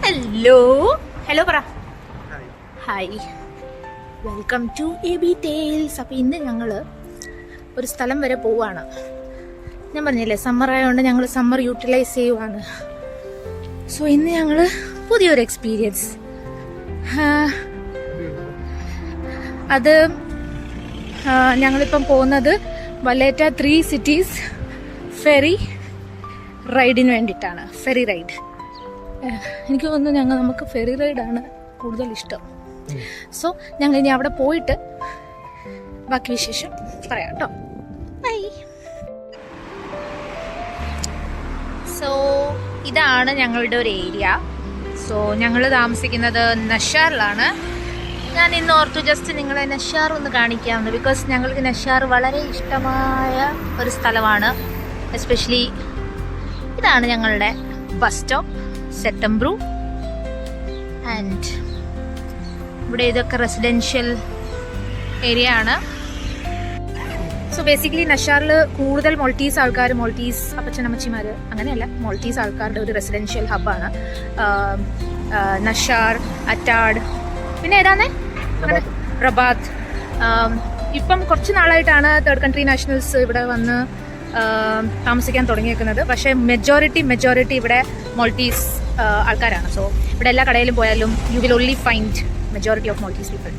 Hello പറ. Hi, welcome to AB tales. അപ്പോൾ ഇന്ന് ഞങ്ങൾ ഒരു സ്ഥലം വരെ പോവാണ്. ഞാൻ പറഞ്ഞില്ലേ, സമ്മർ ആയതുകൊണ്ട് ഞങ്ങൾ സമ്മർ യൂട്ടിലൈസ് ചെയ്യുവാണ്. സോ ഇന്ന് ഞങ്ങൾ പുതിയൊരു എക്സ്പീരിയൻസ്, അത് ഞങ്ങളിപ്പം പോകുന്നത് വലേറ്റ 3 സിറ്റീസ് ഫെറി റൈഡിന് വേണ്ടിയിട്ടാണ്. ഫെറി റൈഡ് എനിക്ക് തോന്നുന്നു നമുക്ക് ഫെറി റൈഡാണ് കൂടുതൽ ഇഷ്ടം. സോ ഞങ്ങൾ ഇനി അവിടെ പോയിട്ട് ബാക്കി വിശേഷം പറയാം കേട്ടോ. ബൈ. സോ ഇതാണ് ഞങ്ങളുടെ ഒരു ഏരിയ. സോ ഞങ്ങൾ താമസിക്കുന്നത് നഷാറിലാണ്. ഞാൻ ഇന്ന് ഓർത്തു ജസ്റ്റ് നിങ്ങളെ നഷാർ ഒന്ന് കാണിക്കാമെന്ന്. ബിക്കോസ് ഞങ്ങൾക്ക് നഷാർ വളരെ ഇഷ്ടമായ ഒരു സ്ഥലമാണ്. എസ്പെഷ്യലി ഇതാണ് ഞങ്ങളുടെ ബസ് സ്റ്റോപ്പ്, സെറ്റംബ്രു. ആൻഡ് ഇവിടെ ഇതൊക്കെ റെസിഡൻഷ്യൽ ഏരിയ ആണ്. സോ ബേസിക്കലി നഷാറിൽ കൂടുതൽ മോൾട്ടീസ് ആൾക്കാർ, മോൾട്ടീസ് അപ്പച്ചനമ്മച്ചിമാർ, അങ്ങനെയല്ല, മോൾട്ടീസ് ആൾക്കാരുടെ ഒരു റെസിഡൻഷ്യൽ ഹബ്ബാണ് നഷാർ, അറ്റാഡ്, പിന്നെ ഏതാന്നേ റബാത്ത്. ഇപ്പം കുറച്ച് നാളായിട്ടാണ് തേർഡ് കൺട്രി നാഷണൽസ് ഇവിടെ വന്ന് താമസിക്കാൻ തുടങ്ങിയേക്കുന്നത്. പക്ഷേ മെജോറിറ്റി ഇവിടെ മോൾട്ടീസ് ആൾക്കാരാണ്. സോ ഇവിടെ എല്ലാ കടയിലും പോയാലും you will only find majority of Maltese people.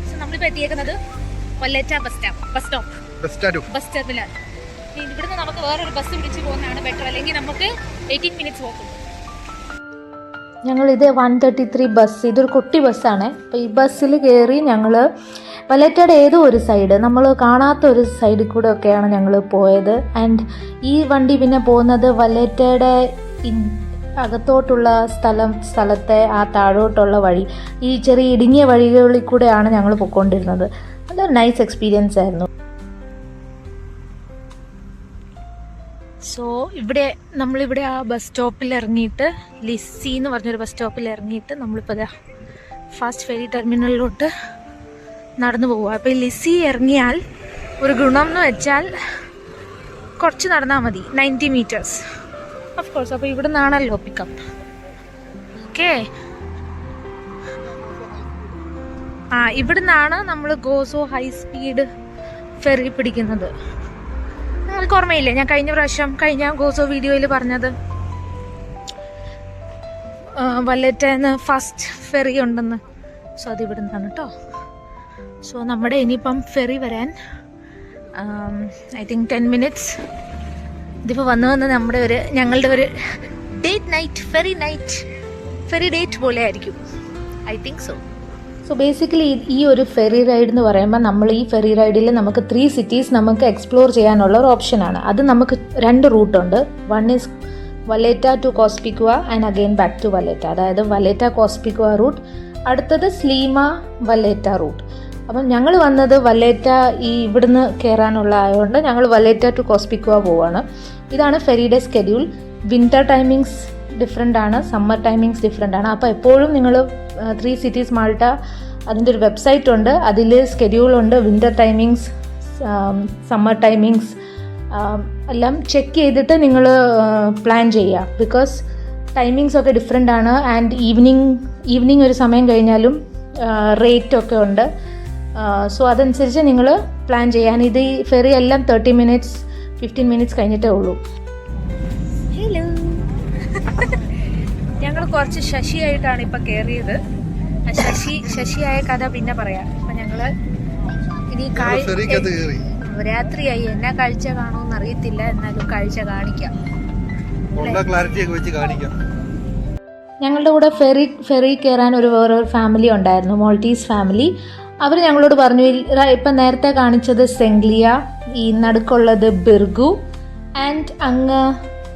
So നമ്മളിപ്പോൾ എത്തിയേക്കുന്നത് വല്ലേറ്റ ബസ് സ്റ്റോപ്പിലാണ്. ഇവിടുന്ന് നമുക്ക് വേറൊരു ബസ് പിടിച്ച് പോകുന്നതാണ് ബെറ്റർ, അല്ലെങ്കിൽ നമുക്ക് 18 മിനിറ്റ്സ് വോക്കും. ഞങ്ങളിത് 133 ബസ്, ഇതൊരു കുട്ടി ബസ്സാണ്. അപ്പോൾ ഈ ബസ്സിൽ കയറി ഞങ്ങൾ വല്ലേറ്റയുടെ ഏതോ ഒരു സൈഡ്, നമ്മൾ കാണാത്ത ഒരു സൈഡിൽ കൂടെ ഒക്കെയാണ് ഞങ്ങൾ പോയത്. ആൻഡ് ഈ വണ്ടി പിന്നെ പോകുന്നത് വല്ലേറ്റയുടെ അകത്തോട്ടുള്ള സ്ഥലത്തെ ആ താഴോട്ടുള്ള വഴി, ഈ ചെറിയ ഇടുങ്ങിയ വഴികളിൽ കൂടെയാണ് ഞങ്ങൾ പോയിക്കൊണ്ടിരുന്നത്. അതൊരു നൈസ് എക്സ്പീരിയൻസ് ആയിരുന്നു. സോ നമ്മളിവിടെ ആ ബസ് സ്റ്റോപ്പിൽ ഇറങ്ങിയിട്ട്, ലിസി എന്ന് പറഞ്ഞൊരു ബസ് സ്റ്റോപ്പിൽ ഇറങ്ങിയിട്ട് നമ്മളിപ്പോൾ ഫാസ്റ്റ് ഫെറി ടെർമിനലിലോട്ട് നടന്നു പോവുക. അപ്പോൾ ഈ ലിസി ഇറങ്ങിയാൽ ഒരു ഗുണം എന്ന് വെച്ചാൽ കുറച്ച് നടന്നാൽ മതി, 90 മീറ്റേഴ്സ് ഓഫ് കോഴ്സ്. അപ്പോൾ ഇവിടെ നിന്നാണല്ലോ പിക്കപ്പ്. ഓക്കെ, ഇവിടെ നിന്നാണ് നമ്മൾ ഗോസോ ഹൈ സ്പീഡ് ഫെറി പിടിക്കുന്നത്. നിങ്ങൾക്ക് ഓർമ്മയില്ലേ, ഞാൻ കഴിഞ്ഞ ഗോസോ വീഡിയോയിൽ പറഞ്ഞത് വല്ലേറ്റന്ന് ഫാസ്റ്റ് ഫെറി ഉണ്ടെന്ന്. സോ അത് ഇവിടെ നിന്നാണ് കേട്ടോ. സോ നമ്മുടെ ഇനിയിപ്പം ഫെറി വരാൻ ഐ തിങ്ക് 10 മിനിറ്റ്സ്. ഇതിപ്പോൾ വന്ന് ഞങ്ങളുടെ ഒരു ഫെറി ഡേറ്റ് പോലെ ആയിരിക്കും, I think so. So basically ഈ ഒരു ഫെറി റൈഡ് എന്ന് പറയുമ്പോൾ നമ്മൾ ഈ ഫെറി റൈഡിൽ നമുക്ക് 3 സിറ്റീസ് നമുക്ക് എക്സ്പ്ലോർ ചെയ്യാനുള്ള ഒരു ഓപ്ഷനാണ്. അത് നമുക്ക് 2 റൂട്ടുണ്ട്. One is Valletta to Cospicua and again back to Valletta, അതായത് വല്ലേറ്റ കോസ്പിക്വ റൂട്ട്, അടുത്തത് സ്ലീമ വല്ലേറ്റ റൂട്ട്. അപ്പം ഞങ്ങൾ വന്നത് വല്ലേറ്റ ഇവിടുന്ന് കയറാനുള്ള ആയതുകൊണ്ട് ഞങ്ങൾ വല്ലേറ്റ ടു കോസ്പിക്വ പോവാണ്. ഇതാണ് ഫെറിയുടെ സ്കെഡ്യൂൾ. വിൻ്റർ ടൈമിങ്സ് ഡിഫറെൻ്റ് ആണ്, സമ്മർ ടൈമിങ്സ് ഡിഫറെൻ്റ് ആണ്. അപ്പോൾ എപ്പോഴും നിങ്ങൾ 3 സിറ്റീസ് മാൾട്ട, അതിൻ്റെ ഒരു വെബ്സൈറ്റ് ഉണ്ട്, അതിൽ സ്കെഡ്യൂളുണ്ട്, വിൻ്റർ ടൈമിങ്സ്, സമ്മർ ടൈമിങ്സ് എല്ലാം ചെക്ക് ചെയ്തിട്ട് നിങ്ങൾ പ്ലാൻ ചെയ്യുക. ബിക്കോസ് ടൈമിങ്സ് ഒക്കെ ഡിഫറെൻ്റ് ആണ്. ആൻഡ് ഈവനിങ് ഒരു സമയം കഴിഞ്ഞാലും റേറ്റൊക്കെ ഉണ്ട്. സോ അതനുസരിച്ച് നിങ്ങൾ പ്ലാൻ ചെയ്യാൻ. ഇത് ഈ ഫെറി എല്ലാം 30 മിനിറ്റ്സ് 15 മിനിറ്റ്സ് കഴിഞ്ഞിട്ടേ ഉള്ളൂ. ഹലോ, ഞങ്ങൾ കുറച്ച് ശശിയായിട്ടാണ് ഇപ്പം കയറിയത്. ശശിയായ കഥ പിന്നെ പറയാം. അപ്പം ഞങ്ങൾ ഇനി രാത്രിയായി, എന്നാ കാഴ്ച കാണുമെന്ന് അറിയത്തില്ല, എന്നാലും കാഴ്ച കാണിക്കാം. ഞങ്ങളുടെ കൂടെ ഫെറി കയറാൻ വേറൊരു ഫാമിലി ഉണ്ടായിരുന്നു, മോൾട്ടീസ് ഫാമിലി. അവർ ഞങ്ങളോട് പറഞ്ഞു, ഇപ്പം നേരത്തെ കാണിച്ചത് സെംഗ്ലിയ, ഈ നടുക്കുള്ളത് ബിർഗു, ആൻഡ് അങ്ങ്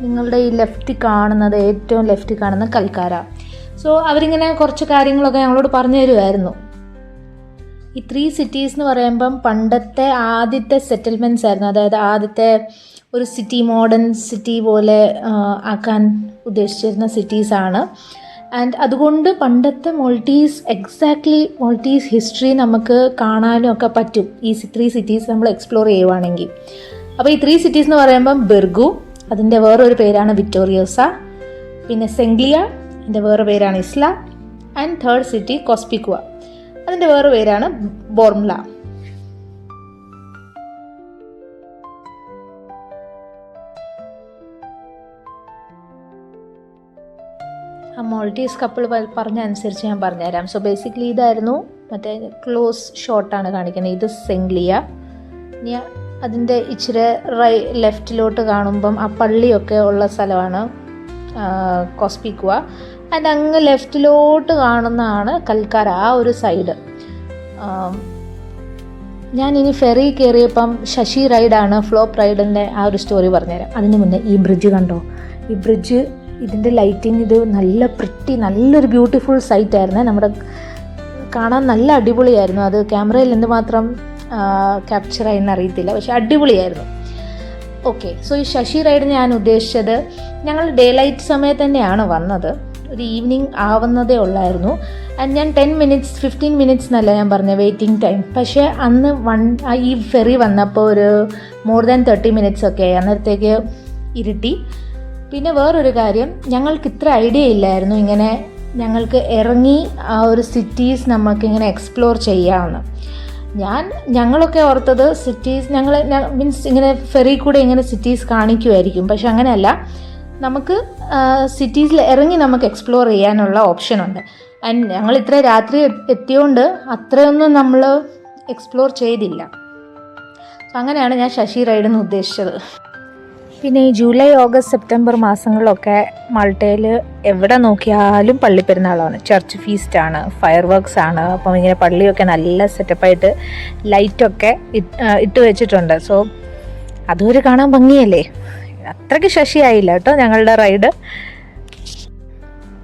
നിങ്ങളുടെ ഈ ഏറ്റവും ലെഫ്റ്റ് കാണുന്ന കൽക്കാര. സോ അവരിങ്ങനെ കുറച്ച് കാര്യങ്ങളൊക്കെ ഞങ്ങളോട് പറഞ്ഞു തരുമായിരുന്നു. ഈ 3 സിറ്റീസ് എന്ന് പറയുമ്പം പണ്ടത്തെ ആദ്യത്തെ സെറ്റിൽമെൻറ്റ്സ് ആയിരുന്നു. അതായത് ആദ്യത്തെ ഒരു സിറ്റി, മോഡേൺ സിറ്റി പോലെ ആക്കാൻ ഉദ്ദേശിച്ചിരുന്ന സിറ്റീസാണ്. ആൻഡ് അതുകൊണ്ട് പണ്ടത്തെ മോൾട്ടീസ് ഹിസ്റ്ററി നമുക്ക് കാണാനും ഒക്കെ പറ്റും ഈ 3 cities നമ്മൾ എക്സ്പ്ലോർ ചെയ്യുവാണെങ്കിൽ. അപ്പോൾ ഈ 3 cities എന്ന് പറയുമ്പം ബെർഗു, അതിൻ്റെ വേറൊരു പേരാണ് വിക്ടോറിയോസ, പിന്നെ സെംഗ്ലിയ, അതിൻ്റെ വേറെ പേരാണ് ഇസ്ല, ആൻഡ് തേർഡ് സിറ്റി കോസ്പിക്വ, അതിൻ്റെ വേറെ പേരാണ് ബോർംല. ആ മോൾട്ടീസ് കപ്പിൾ പറഞ്ഞ അനുസരിച്ച് ഞാൻ പറഞ്ഞുതരാം. സോ ബേസിക്കലി ഇതായിരുന്നു മറ്റേ ക്ലോസ് ഷോട്ടാണ് കാണിക്കുന്നത്. ഇത് സെംഗ്ലിയ. ഇനി അതിൻ്റെ ഇച്ചിരി ലെഫ്റ്റിലോട്ട് കാണുമ്പം ആ പള്ളിയൊക്കെ ഉള്ള സ്ഥലമാണ് കോസ്പിക്വ. ആൻഡ് അങ്ങ് ലെഫ്റ്റിലോട്ട് കാണുന്നതാണ് കൽക്കാര, ആ ഒരു സൈഡ്. ഞാനിനി ഫെറി കയറിയപ്പം ശശി റൈഡാണ്, ഫ്ലോപ്പ് റൈഡിൻ്റെ ആ ഒരു സ്റ്റോറി പറഞ്ഞുതരാം. അതിന് മുന്നേ ഈ ബ്രിഡ്ജ് കണ്ടോ? ഈ ബ്രിഡ്ജ്, ഇതിൻ്റെ ലൈറ്റിങ്, ഇത് നല്ലൊരു ബ്യൂട്ടിഫുൾ സൈറ്റായിരുന്നു. നമ്മുടെ കാണാൻ നല്ല അടിപൊളിയായിരുന്നു. അത് ക്യാമറയിൽ എന്തുമാത്രം ക്യാപ്ചർ ആയെന്ന് അറിയത്തില്ല, പക്ഷെ അടിപൊളിയായിരുന്നു. ഓക്കെ, സോ ഈ ശശി റൈഡ് ഞാൻ ഉദ്ദേശിച്ചത്, ഞങ്ങൾ ഡേ ലൈറ്റ് സമയത്ത് തന്നെയാണ് വന്നത്. ഒരു ഈവനിങ് ആവുന്നതേ ഉള്ളായിരുന്നു. ആൻഡ് ഞാൻ 15 മിനിറ്റ്സ് എന്നല്ല ഞാൻ പറഞ്ഞത് വെയിറ്റിംഗ് ടൈം. പക്ഷേ അന്ന് ഈ ഫെറി വന്നപ്പോൾ ഒരു മോർ ദാൻ 30 മിനിറ്റ്സ് ഒക്കെ ആയി. അന്നേരത്തേക്ക് ഇരുട്ടി. പിന്നെ വേറൊരു കാര്യം, ഞങ്ങൾക്ക് ഇത്ര ഐഡിയ ഇല്ലായിരുന്നു ഇങ്ങനെ ഞങ്ങൾക്ക് ഇറങ്ങി ആ ഒരു സിറ്റീസ് നമുക്കിങ്ങനെ എക്സ്പ്ലോർ ചെയ്യാമെന്ന്. ഞങ്ങളൊക്കെ ഓർത്തത് സിറ്റീസ് മീൻസ് ഇങ്ങനെ ഫെറി കൂടെ ഇങ്ങനെ സിറ്റീസ് കാണിക്കുമായിരിക്കും. പക്ഷെ അങ്ങനെയല്ല, നമുക്ക് സിറ്റീസിൽ ഇറങ്ങി നമുക്ക് എക്സ്പ്ലോർ ചെയ്യാനുള്ള ഓപ്ഷനുണ്ട്. ആൻഡ് ഞങ്ങൾ ഇത്ര രാത്രി എത്തിയോണ്ട് അത്രയൊന്നും നമ്മൾ എക്സ്പ്ലോർ ചെയ്തില്ല. അങ്ങനെയാണ് ഞാൻ ശശി റൈഡെന്ന് ഉദ്ദേശിച്ചത്. പിന്നെ ഈ ജൂലൈ, ഓഗസ്റ്റ്, സെപ്റ്റംബർ മാസങ്ങളിലൊക്കെ മാൾട്ടയിൽ എവിടെ നോക്കിയാലും പള്ളിപ്പെരുന്നാളാണ്, ചർച്ച് ഫീസ്റ്റാണ്, ഫയർ വർക്ക്സ് ആണ്. അപ്പം ഇങ്ങനെ പള്ളിയൊക്കെ നല്ല സെറ്റപ്പായിട്ട് ലൈറ്റൊക്കെ ഇട്ട് വെച്ചിട്ടുണ്ട്. സോ അതൊരു കാണാൻ ഭംഗിയല്ലേ. അത്രയ്ക്ക് ശശിയായില്ല കേട്ടോ ഞങ്ങളുടെ റൈഡ്.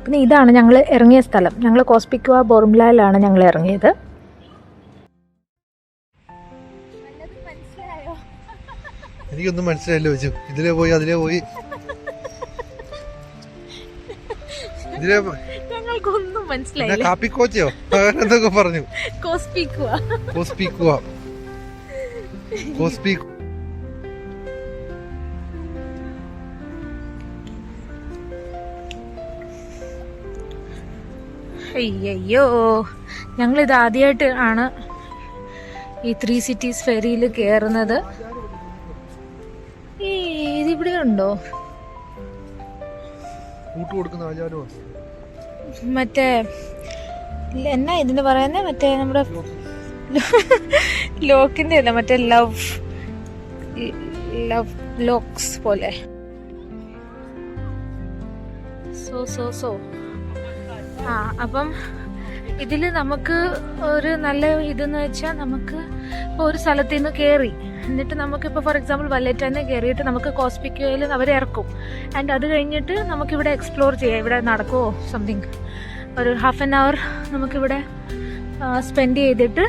പിന്നെ ഇതാണ് ഞങ്ങൾ ഇറങ്ങിയ സ്ഥലം. ഞങ്ങൾ കോസ്പിക്വ ബോർംലയിലാണ് ഞങ്ങൾ ഇറങ്ങിയത്. എനിക്കൊന്നും മനസ്സിലായില്ല വെച്ചു. ഇതിലേ പോയി അതിലേ പോയി ഞങ്ങൾക്കൊന്നും മനസ്സിലായില്ല. കാപ്പിക്കോച്ചയോ എന്തൊക്കെ പറഞ്ഞു. കോസ്പിക്വ. അയ്യോ, ഞങ്ങളിത് ആദ്യമായിട്ട് ആണ് ഈ 3 cities ഫെറിയിൽ കയറുന്നത്. ഇതിവിടെ ഉണ്ടോ മറ്റേ എന്നാ ഇതിന് പറയുന്നത്, മറ്റേ നമ്മുടെ ലോക്കിന്റെ അല്ല, മറ്റേ ലവ് ലോക്സ് പോലെ. സോ അപ്പം ഇതിൽ നമുക്ക് ഒരു നല്ല ഇതെന്ന് വെച്ചാൽ, നമുക്ക് ഇപ്പോൾ ഒരു സ്ഥലത്ത് നിന്ന് കയറി, എന്നിട്ട് നമുക്കിപ്പോൾ ഫോർ എക്സാമ്പിൾ വല്ലേറ്റാന്ന് കയറിയിട്ട് നമുക്ക് കോസ്പിക്വയിൽ അവർ ഇറക്കും. ആൻഡ് അത് കഴിഞ്ഞിട്ട് നമുക്കിവിടെ എക്സ്പ്ലോർ ചെയ്യാം. ഇവിടെ നടക്കുമോ സംതിങ് ഒരു ഹാഫ് ആൻ അവർ നമുക്കിവിടെ സ്പെൻഡ് ചെയ്തിട്ട്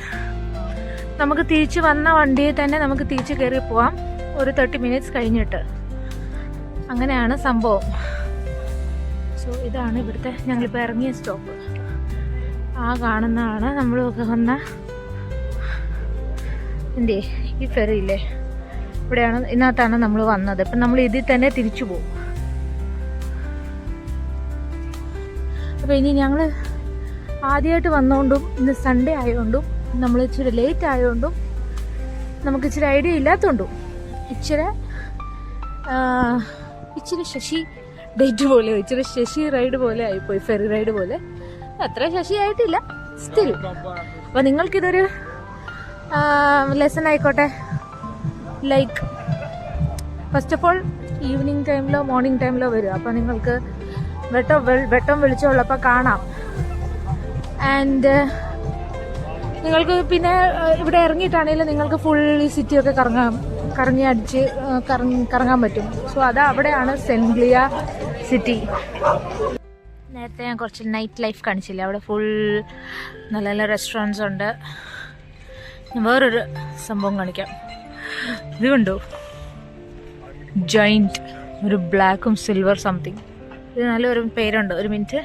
നമുക്ക് തിരിച്ച് വന്ന വണ്ടിയിൽ തന്നെ നമുക്ക് തിരിച്ച് കയറി പോവാം ഒരു 30 മിനിറ്റ്സ് കഴിഞ്ഞിട്ട്. അങ്ങനെയാണ് സംഭവം. സോ ഇതാണ് ഇവിടുത്തെ ഞങ്ങളിപ്പോൾ ഇറങ്ങിയ സ്റ്റോപ്പ്. ആ കാണുന്നതാണ് നമ്മളൊക്കെ വന്ന ഈ ഫെറിയില്ലേ, ഇവിടെയാണ്, ഇതിനകത്താണ് നമ്മൾ വന്നത്. ഇപ്പം നമ്മൾ ഇതിൽ തന്നെ തിരിച്ചു പോകും. അപ്പോൾ ഇനി ഞങ്ങൾ ആദ്യമായിട്ട് വന്നുകൊണ്ടും ഇന്ന് സൺഡേ ആയതുകൊണ്ടും നമ്മൾ ഇച്ചിരി ലേറ്റ് ആയതുകൊണ്ടും നമുക്ക് ഇച്ചിരി ഐഡിയ ഇല്ലാത്തതുകൊണ്ടും ഇച്ചിരി ശശി ഡേറ്റ് പോലെ, ഇച്ചിരി ശശി റൈഡ് പോലെ ആയിപ്പോയി, ഫെറി റൈഡ് പോലെ. അത്ര ശശി ആയിട്ടില്ല, സ്റ്റിൽ. അപ്പോൾ നിങ്ങൾക്കിതൊരു ലെസൺ ആയിക്കോട്ടെ. Like first of all evening ടൈമിലോ മോർണിംഗ് ടൈമിലോ വരും. അപ്പോൾ നിങ്ങൾക്ക് വെട്ടം വെളിച്ചമുള്ളപ്പോൾ കാണാം. ആൻഡ് നിങ്ങൾക്ക് പിന്നെ ഇവിടെ ഇറങ്ങിയിട്ടാണെങ്കിലും നിങ്ങൾക്ക് ഫുൾ ഈ സിറ്റിയൊക്കെ കറങ്ങാൻ പറ്റും. സോ അവിടെയാണ് സെൻഗ്ലിയ സിറ്റി. നേരത്തെ ഞാൻ കുറച്ച് നൈറ്റ് ലൈഫ് കാണിച്ചില്ല, അവിടെ ഫുൾ നല്ല നല്ല റെസ്റ്റോറൻറ്റ്സ് ഉണ്ട്. ഞാൻ വേറൊരു സംഭവം കാണിക്കാം. ഇത് കണ്ടോ, ജൈൻറ്റ്, ഒരു ബ്ലാക്കും സിൽവർ സംതിങ്. ഇത് നല്ലൊരു പേരുണ്ട്, ഒരു minute.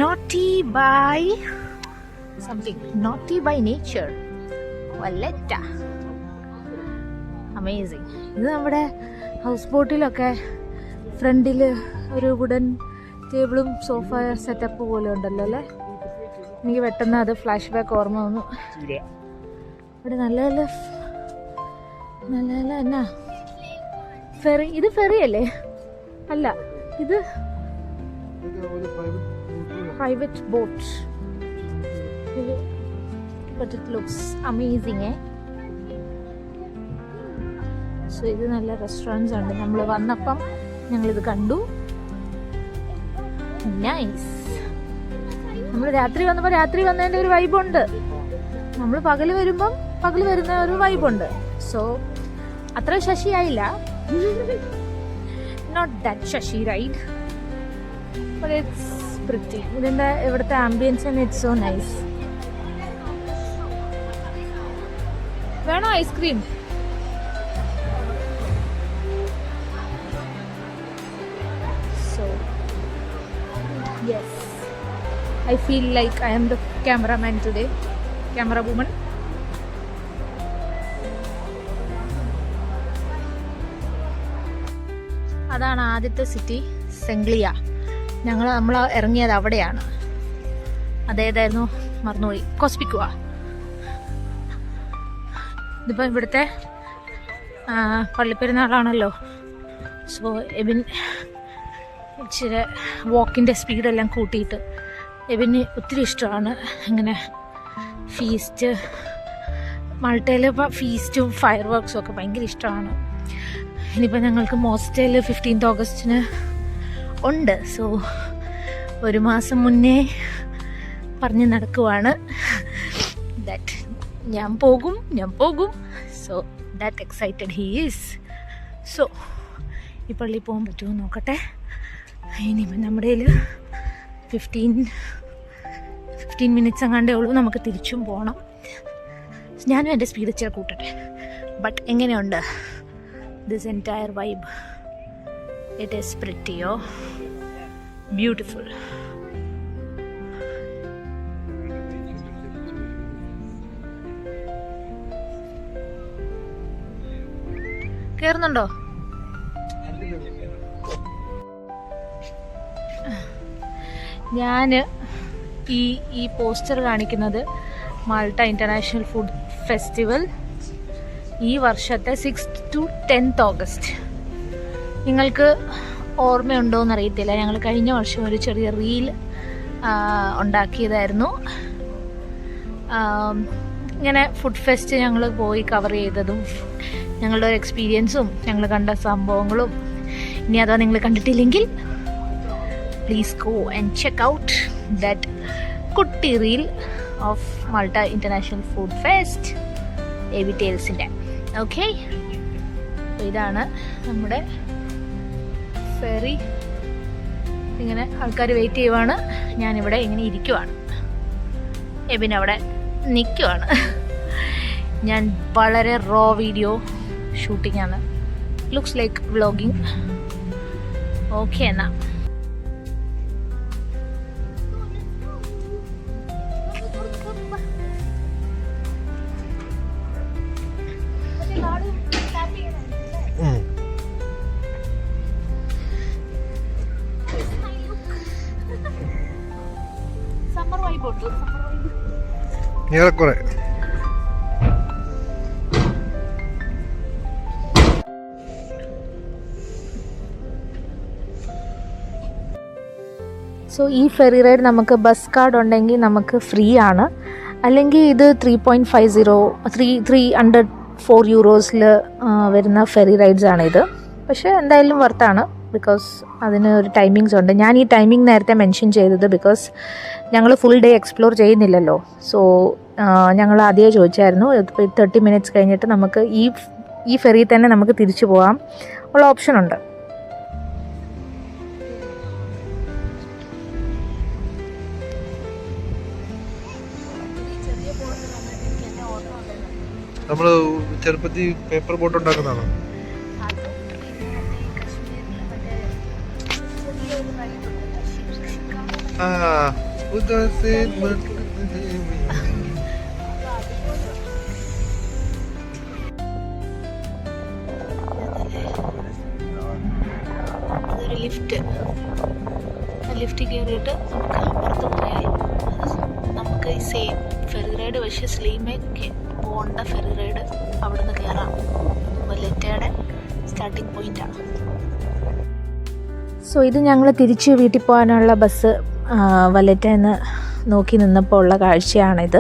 Naughty by something. Naughty by nature. Valletta. Amazing. ഇത് നമ്മുടെ ഹൗസ് ബോട്ടിലൊക്കെ ഫ്രണ്ടിൽ ഒരു വുഡൻ ടേബിളും സോഫ സെറ്റപ്പ് പോലെ ഉണ്ടല്ലോ അല്ലേ? എനിക്ക് പെട്ടെന്ന് അത് ഫ്ലാഷ് ബാക്ക് ഓർമ്മ വന്നു. ഇവിടെ നല്ല നല്ല എന്നാ ഫെറി. ഇത് ഫെറി അല്ലേ? അല്ല, ഇത് private boat. But it looks amazing, eh? So ഇത് നല്ല റെസ്റ്റോറൻറ്റ്സ് ഉണ്ട്. നമ്മൾ വന്നപ്പം ഞങ്ങളിത് കണ്ടു. നൈസ്. നമ്മൾ രാത്രി വന്നപ്പോൾ രാത്രി വന്നതിൻ്റെ ഒരു വൈബുണ്ട്. നമ്മൾ പകല് വരുമ്പം പകല് വരുന്ന ഒരു വൈബുണ്ട്. സോ അത്ര ശശിയായില്ല. നോട്ട് ദാറ്റ് ശശി റൈഡ്, but it's pretty. ഇതിൻ്റെ ഇവിടുത്തെ ambience and it's so nice. വേണോ ice cream? So yes, I feel like I am the cameraman today, camera woman. അതാണ് ആദ്യത്തെ സിറ്റി, സെംഗ്ലിയ. നമ്മൾ ഇറങ്ങിയത് അവിടെയാണ്. അതേതായിരുന്നു മറന്നുപോയി. കോസ്പിക്കുവ. ഇതിപ്പോൾ ഇവിടുത്തെ പള്ളിപ്പെരുന്നാളാണല്ലോ. സോ എബിൻ ഇച്ചിരി വാക്കിൻ്റെ സ്പീഡെല്ലാം കൂട്ടിയിട്ട് എബിന് ഒത്തിരി ഇഷ്ടമാണ് ഇങ്ങനെ ഫീസ്റ്റ്. മൾട്ടയിൽ ഫീസ്റ്റും ഫയർ വർക്ക്സും ഒക്കെ ഭയങ്കര ഇഷ്ടമാണ്. ഇനിയിപ്പോൾ ഞങ്ങൾക്ക് മോസ്റ്റേൽ 15th ഓഗസ്റ്റിന് ഉണ്ട്. സോ ഒരു മാസം മുന്നേ പറഞ്ഞ് നടക്കുവാണ് ദാറ്റ് ഞാൻ പോകും. So that excited he is. So ഈ പള്ളിയിൽ പോകാൻ പറ്റുമോ നോക്കട്ടെ. ഇനിയിപ്പോൾ നമ്മുടെ കയ്യിൽ 15 മിനിറ്റ്സ് എങ്ങാണ്ടേ ഉള്ളൂ. നമുക്ക് തിരിച്ചും പോകണം. ഞാനും എൻ്റെ സ്പീഡ് ഇച്ചിരി കൂട്ടട്ടെ. ബട്ട് എങ്ങനെയുണ്ട് this entire vibe? It is pretty, oh, beautiful. കേറുന്നുണ്ടോ? ഞാൻ ഈ പോസ്റ്റർ കാണിക്കുന്നത് മാൾട്ട ഇൻ്റർനാഷണൽ ഫുഡ് ഫെസ്റ്റിവൽ ഈ വർഷത്തെ 6th to 10th ഓഗസ്റ്റ്. നിങ്ങൾക്ക് ഓർമ്മയുണ്ടോ എന്നറിയത്തില്ല. ഞങ്ങൾ കഴിഞ്ഞ വർഷം ഒരു ചെറിയ റീൽ ഉണ്ടാക്കിയതായിരുന്നു. ഇങ്ങനെ ഫുഡ് ഫെസ്റ്റ് ഞങ്ങൾ പോയി കവർ ചെയ്തതും ഞങ്ങളുടെ ഒരു എക്സ്പീരിയൻസും ഞങ്ങൾ കണ്ട സംഭവങ്ങളും. ഇനി അഥവാ നിങ്ങൾ കണ്ടിട്ടില്ലെങ്കിൽ please go and check out that കുട്ടി reel of Malta international food fest AB ടെയിൽസിൻ്റെ. ഓക്കെ, ഇതാണ് നമ്മുടെ ഫെറി. ഇങ്ങനെ ആൾക്കാർ വെയിറ്റ് ചെയ്യുവാണ്. ഞാനിവിടെ ഇങ്ങനെ ഇരിക്കുവാണ്. എബിൻ അവിടെ നിൽക്കുവാണ്. ഞാൻ വളരെ റോ വീഡിയോ ഷൂട്ടിംഗ് ആണ്. Looks like vlogging. ഓക്കെ എന്നാ ഏറെക്കുറെ. സോ ഈ ഫെറി റൈഡ് നമുക്ക് ബസ് കാർഡ് ഉണ്ടെങ്കിൽ നമുക്ക് ഫ്രീ ആണ്. അല്ലെങ്കിൽ ഇത് 300-4 യൂറോസിൽ വരുന്ന ഫെറി റൈഡ്സ് ആണ് ഇത്. പക്ഷേ എന്തായാലും വർത്താണ്. ബിക്കോസ് അതിന് ഒരു ടൈമിങ്സ് ഉണ്ട്. ഞാൻ ഈ ടൈമിംഗ് നേരത്തെ മെൻഷൻ ചെയ്തത് ബിക്കോസ് ഞങ്ങൾ ഫുൾ ഡേ എക്സ്പ്ലോർ ചെയ്യുന്നില്ലല്ലോ. സോ ഞങ്ങൾ ആദ്യമേ ചോദിച്ചായിരുന്നു 30 മിനിറ്റ്സ് കഴിഞ്ഞിട്ട് നമുക്ക് ഈ ഫെറിയിൽ തന്നെ നമുക്ക് തിരിച്ചു പോകാം ഉള്ള ഓപ്ഷനുണ്ട്. നമ്മൾ ചെറുപ്പത്തിൽ പേപ്പർ ബോട്ട് ഉണ്ടാക്കുന്നതാണോ? उदासी അതൊരു ലിഫ്റ്റ് കയറിയിട്ട് നമുക്ക് അപ്പുറത്ത് പോയാൽ നമുക്ക് ഈ സെയിം ഫെറി റൈഡ് പക്ഷേ സ്ലീമേക്ക് പോകേണ്ട ഫെറി റൈഡ് അവിടെ നിന്ന് കയറാം. വല്ലറ്റയുടെ സ്റ്റാർട്ടിംഗ് പോയിന്റാണ്. സോ ഇത് ഞങ്ങൾ തിരിച്ച് വീട്ടിൽ പോകാനുള്ള ബസ് വല്ലറ്റേന്ന് നോക്കി നിന്നപ്പോൾ ഉള്ള കാഴ്ചയാണിത്.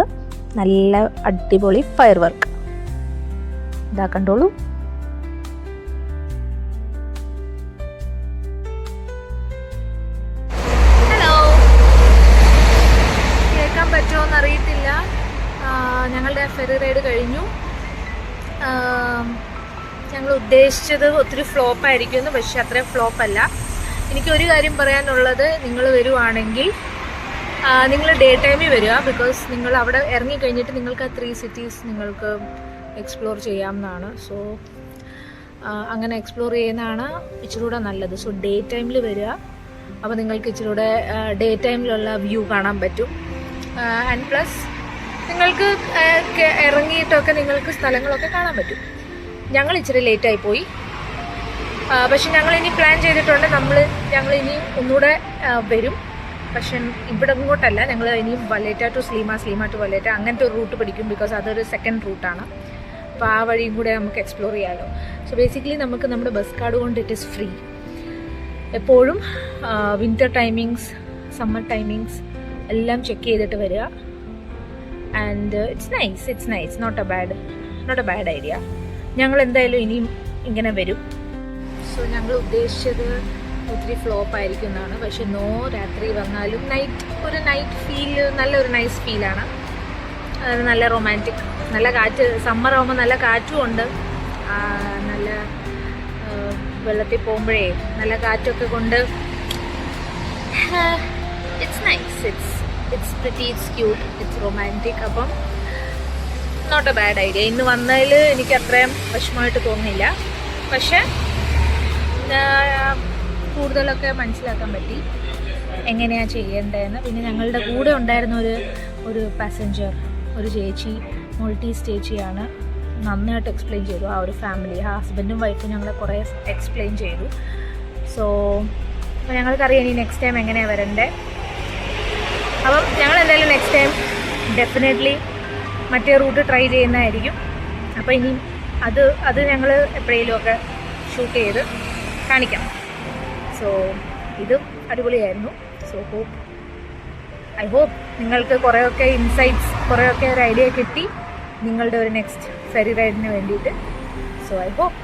നല്ല അടിപൊളി ഫയർ വർക്ക് ഇതാ കണ്ടോളൂ. പറ്റുമോന്ന് അറിയത്തില്ല. ഞങ്ങളുടെ ഫെറി റൈഡ് കഴിഞ്ഞു. ഞങ്ങൾ ഉദ്ദേശിച്ചത് ഒത്തിരി ഫ്ലോപ്പായിരിക്കുമെന്ന്, പക്ഷെ അത്രയും ഫ്ലോപ്പല്ല. എനിക്കൊരു കാര്യം പറയാനുള്ളത്, നിങ്ങൾ വരുവാണെങ്കിൽ നിങ്ങൾ ഡേ ടൈമിൽ വരിക. ബിക്കോസ് നിങ്ങൾ അവിടെ ഇറങ്ങിക്കഴിഞ്ഞിട്ട് നിങ്ങൾക്ക് ആ 3 cities നിങ്ങൾക്ക് എക്സ്പ്ലോർ ചെയ്യാവുന്നതാണ്. സോ അങ്ങനെ എക്സ്പ്ലോർ ചെയ്യുന്നതാണ് ഇച്ചിരി കൂടെ നല്ലത്. സോ ഡേ ടൈമിൽ വരിക. അപ്പോൾ നിങ്ങൾക്ക് ഇച്ചിരി കൂടെ ഡേ ടൈമിലുള്ള വ്യൂ കാണാൻ പറ്റും. ആൻഡ് പ്ലസ് നിങ്ങൾക്ക് ഇറങ്ങിയിട്ടൊക്കെ നിങ്ങൾക്ക് സ്ഥലങ്ങളൊക്കെ കാണാൻ പറ്റും. ഞങ്ങൾ ഇച്ചിരി ലേറ്റായി പോയി. പക്ഷെ ഞങ്ങളിനി പ്ലാൻ ചെയ്തിട്ടുണ്ട്, ഞങ്ങളിനി ഒന്നുകൂടെ വരും. പക്ഷെ ഇവിടെ ഇങ്ങോട്ടല്ല, ഞങ്ങൾ ഇനിയും വലേറ്റ ടു സ്ലീമ, സ്ലീമ ടു വലേറ്റ അങ്ങനത്തെ ഒരു റൂട്ട് പിടിക്കും. ബിക്കോസ് അതൊരു സെക്കൻഡ് റൂട്ടാണ്. അപ്പോൾ ആ വഴിയും കൂടെ നമുക്ക് എക്സ്പ്ലോർ ചെയ്യാമല്ലോ. സോ ബേസിക്കലി നമുക്ക് നമ്മുടെ ബസ് കാർഡ് കൊണ്ട് ഇറ്റ് ഈസ് ഫ്രീ. എപ്പോഴും വിൻ്റർ ടൈമിങ്സ്, സമ്മർ ടൈമിങ്സ് എല്ലാം ചെക്ക് ചെയ്തിട്ട് വരിക. And it's nice not a bad idea. ഞങ്ങൾ എന്തായാലും ഇനിയും ഇങ്ങനെ വരും. സോ ഞങ്ങൾ ഉദ്ദേശിച്ചത് ഒത്തിരി ഫ്ലോപ്പ് ആയിരിക്കും എന്നാണ്. പക്ഷെ രാത്രി വന്നാലും ഒരു നൈറ്റ് ഫീൽ, നല്ലൊരു നൈസ് ഫീലാണ്. നല്ല റൊമാൻറ്റിക്, നല്ല കാറ്റ്. സമ്മർ ആകുമ്പോൾ നല്ല കാറ്റും ഉണ്ട്. നല്ല വെള്ളത്തിൽ പോകുമ്പോഴേ നല്ല കാറ്റൊക്കെ കൊണ്ട് it's nice. It's pretty, it's cute, it's romantic. അപ്പം നോട്ട് എ ബാഡ് ഐഡിയ. ഇന്ന് വന്നതിൽ എനിക്ക് അത്രയും വിഷമമായിട്ട് തോന്നുന്നില്ല. പക്ഷെ കൂടുതലൊക്കെ മനസ്സിലാക്കാൻ പറ്റി എങ്ങനെയാണ് ചെയ്യേണ്ടതെന്ന്. പിന്നെ ഞങ്ങളുടെ കൂടെ ഉണ്ടായിരുന്ന ഒരു പാസഞ്ചർ, ഒരു ചേച്ചി, മോൾട്ടീസ് ചേച്ചിയാണ്, നന്നായിട്ട് എക്സ്പ്ലെയിൻ ചെയ്തു. ആ ഒരു ഫാമിലി, ആ ഹസ്ബൻഡും വൈഫും ഞങ്ങളെ കുറേ എക്സ്പ്ലെയിൻ ചെയ്തു. സോ അപ്പോൾ ഞങ്ങൾക്കറിയാം ഇനി നെക്സ്റ്റ് ടൈം എങ്ങനെയാണ് വരണ്ടേ. അപ്പം ഞങ്ങൾ എന്തായാലും നെക്സ്റ്റ് ടൈം ഡെഫിനറ്റ്ലി മറ്റേ റൂട്ട് ട്രൈ ചെയ്യുന്നതായിരിക്കും. അപ്പോൾ ഇനി അത് ഞങ്ങൾ എപ്പോഴേലും ഒക്കെ ഷൂട്ട് ചെയ്ത് കാണിക്കാം. സോ ഇതും അടിപൊളിയായിരുന്നു. സോ ഐ ഹോപ്പ് നിങ്ങൾക്ക് കുറേയൊക്കെ ഇൻസൈറ്റ്സ്, കുറേയൊക്കെ ഒരു ഐഡിയ കിട്ടി നിങ്ങളുടെ ഒരു നെക്സ്റ്റ് ഫെറി റൈഡിന് വേണ്ടിയിട്ട്. So I hope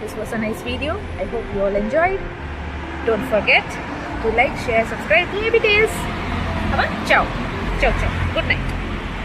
this was a nice video. I hope you all enjoyed. Don't forget to like, share, subscribe to ABTales. Ciao. Good night.